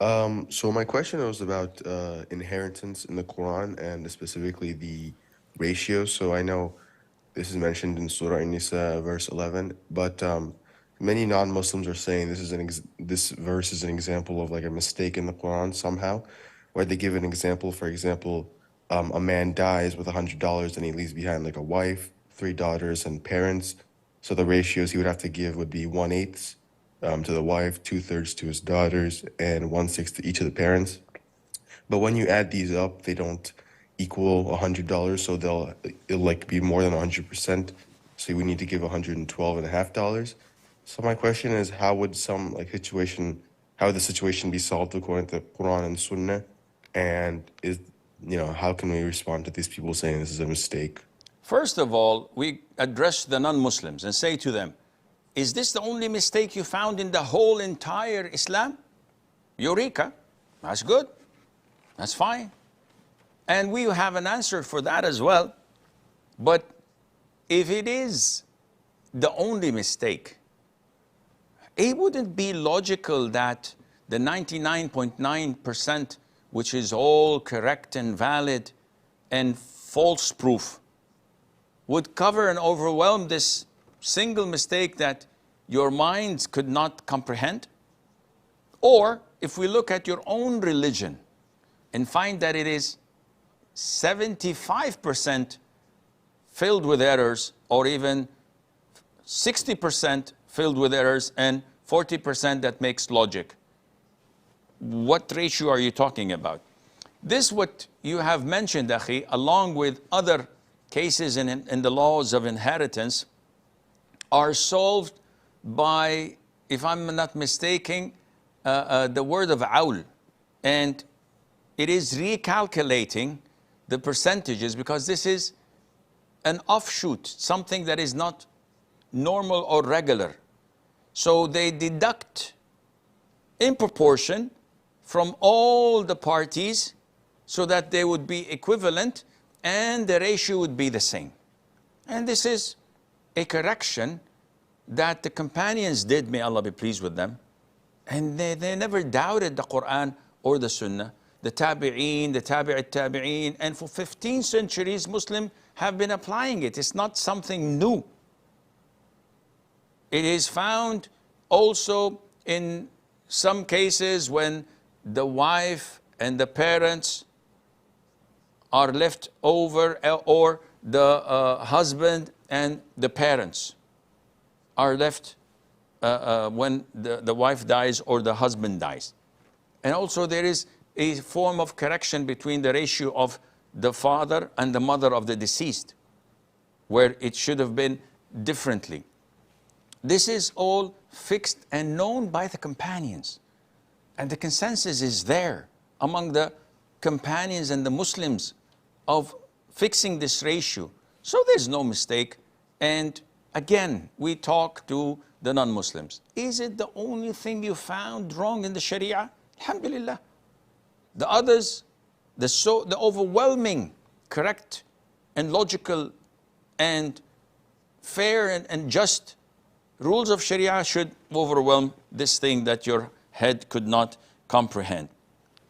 So my question was about inheritance in the Quran and specifically the ratio. So I know this is mentioned in Surah An-Nisa, verse 11, but many non-Muslims are saying this verse is an example of like a mistake in the Quran somehow, where they give an example. For example, a man dies with $100 and he leaves behind like a wife, three daughters, and parents. So the ratios he would have to give would be 1/8 to the wife, 2/3 to his daughters, and 1/6 to each of the parents. But when you add these up, they don't equal $100, so it'll like be more than 100%. So we need to give $112.50. So my question is, how would the situation be solved according to Quran and Sunnah? And how can we respond to these people saying this is a mistake? First of all, we address the non-Muslims and say to them, is this the only mistake you found in the whole entire Islam? Eureka, that's good, that's fine. And we have an answer for that as well. But if it is the only mistake, it wouldn't be logical that the 99.9%, which is all correct and valid and false proof, would cover and overwhelm this single mistake that your minds could not comprehend. Or if we look at your own religion and find that it is 75% filled with errors, or even 60% filled with errors and 40% that makes logic, what ratio are you talking about? This, what you have mentioned, Akhi, along with other cases in the laws of inheritance, are solved by, if I'm not mistaken, the word of awl. And it is recalculating the percentages, because this is an offshoot, something that is not normal or regular. So they deduct in proportion from all the parties so that they would be equivalent and the ratio would be the same. And this is a correction that the companions did, may Allah be pleased with them. And they never doubted the Quran or the Sunnah. The Tabi'een, the Tabi'at Tabi'een, and for 15 centuries, Muslims have been applying it. It's not something new. It is found also in some cases when the wife and the parents are left over, or the husband and the parents are left when the wife dies or the husband dies. And also there is a form of correction between the ratio of the father and the mother of the deceased, where it should have been differently. This is all fixed and known by the companions. And the consensus is there among the companions and the Muslims of fixing this ratio. So there's no mistake. And again, we talk to the non-Muslims. Is it the only thing you found wrong in the Sharia? Alhamdulillah. The others, the overwhelming correct and logical and fair and just rules of Sharia should overwhelm this thing that your head could not comprehend.